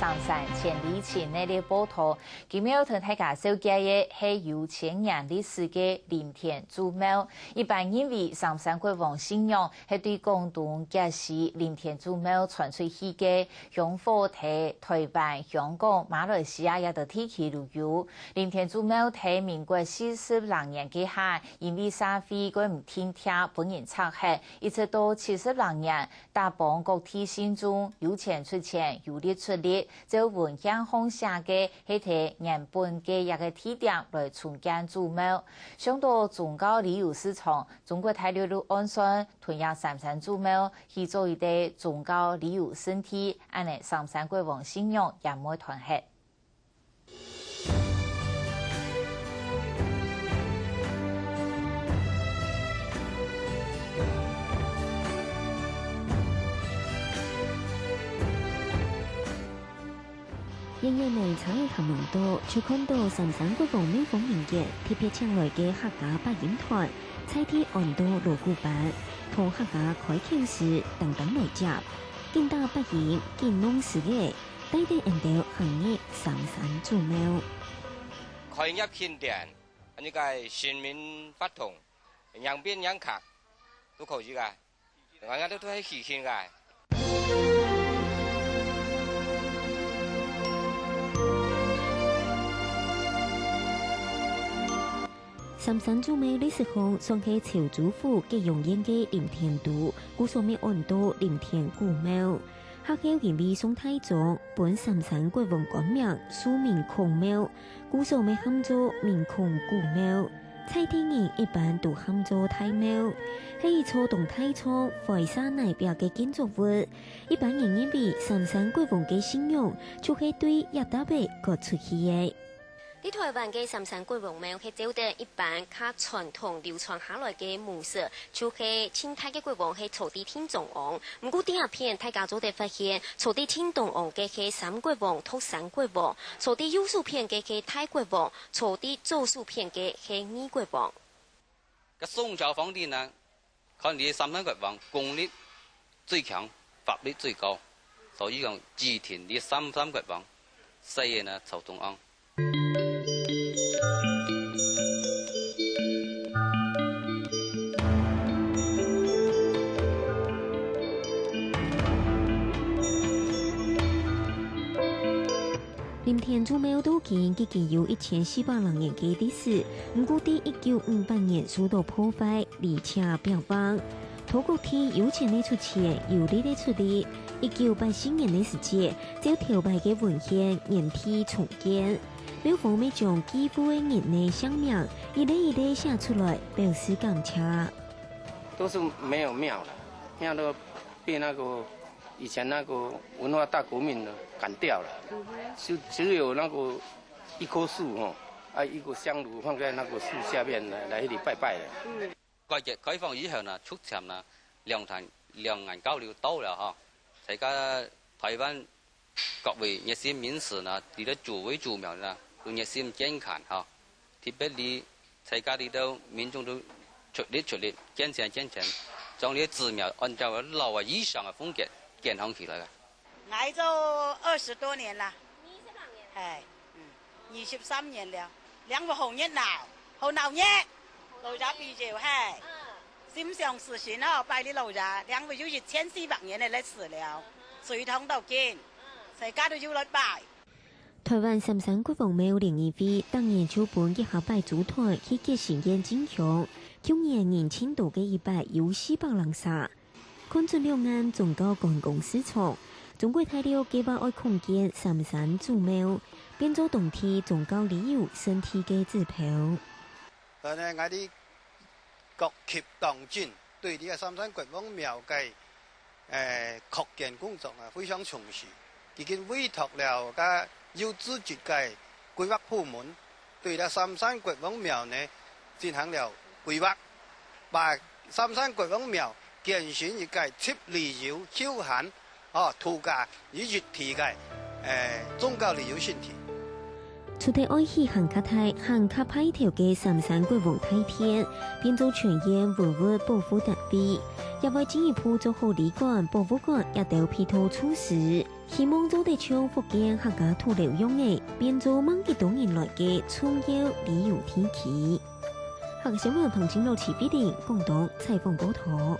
上山千里前那里报道，今秒同大家收介嘅系有千年历史嘅林田祖庙。一般认为上山国王信仰系对广东揭示林田祖庙传出去嘅，用火睇台湾、香港、马来西亚也都地区旅游。林田祖庙喺民国40年嘅下，因为社会佢唔听听本人拆黑，一直到70年，大邦各地心中有钱出钱，有力出力，就换向方下嘅喺睇原本嘅一个地点来重建祖庙。上到宗教旅游市场，中国大陆路安顺同样上山祖庙去做一个宗教旅游胜地，安尼上山国王信仰也冇团结。人人嚟踩嘅行龍道，就看到上山國王廟方面嘅特別請來嘅客家八演團，踩啲按到鑼鼓板，同客家開口時等等來接，見到八演見弄時嘅，帶啲人哋行業上山祖廟。開業慶典，อันนี้ก็市民發動，兩邊兩客都可以㗎，我哋都係喜慶㗎。上山祖廟歷史上算係潮州府嘅用煙嘅林田都，故所謂按到林田古廟。客家因為宋太宗本上山國王改名蘇明孔廟，故所謂喊做明孔古廟。蔡天人一般都喊做太廟，係初唐太宗淮山內邊嘅建築物。一般人認為上山國王嘅信仰就係對亞達貝割出去嘅。喺台灣嘅上山國王廟係照得一般較傳統流傳下來嘅模式，就係清代嘅國王係坐地天中王。唔過第二篇大家都會發現，坐地天中王嘅係三國王、托山國王；坐地右數片嘅係太國王；坐地左數片嘅係二國王。個宋朝皇帝呢，看你上山國王功力最強，法力最高，所以講祭天的上山國王，所以呢朝中央。林田祖廟都見已經有1400年嘅歷史，唔過喺1958年受到破壞，而且變壞。土國地有錢的出錢，有力的出力。1984年嘅時節，就調擺嘅文獻原地重建。廟方咪將幾乎嘅人嘅姓名一類一類寫出來，表示感謝。都是沒有廟了，廟都被那個以前那個文化大革命的趕掉了，只有那個一棵樹哦，一個香爐放在那個樹下面來這裡拜拜的。改革開放以後呢，促進呢兩岸交流多了哈，大家台灣各位熱心人士呢，嚟到祖位祖廟呢，都熱心捐款哈，特別你大家嚟到民眾都出力捐錢，將啲寺廟按照老啊以上嘅風格建好起來嘅。挨咗20多年啦，23年了，兩個好熱鬧，好鬧熱，老家比較係，心想事成哦，拜啲老家，兩個有1400年嘅歷史了，水桶都見，大家都要來拜。台灣上山國王廟聯誼會當年就本一下拜組團去結成燕金鄉，去年年輕度嘅100有400人殺。看準兩岸宗教觀光市場，中國大陸計劃愛擴建上山祖廟，變做當地宗教旅遊勝地嘅指標。但係我哋各級當政對呢個上山國王廟嘅擴建工作啊非常重視，已經委託了個有資質嘅規劃部門對呢上山國王廟呢進行了規劃，把上山國王廟建成一個集旅遊、休閒、度假與熱地嘅宗教旅遊勝地。除咗愛去行卡泰行卡派條嘅三山國王梯田，變做全縣文物保護單位，也為進一步做好旅館、博物館一道配套措施，希望做得像福建客家土樓樣嘅，變做萬幾多年來嘅重要旅遊天氣。客家新聞彭景路、齊飛定共同採訪報道。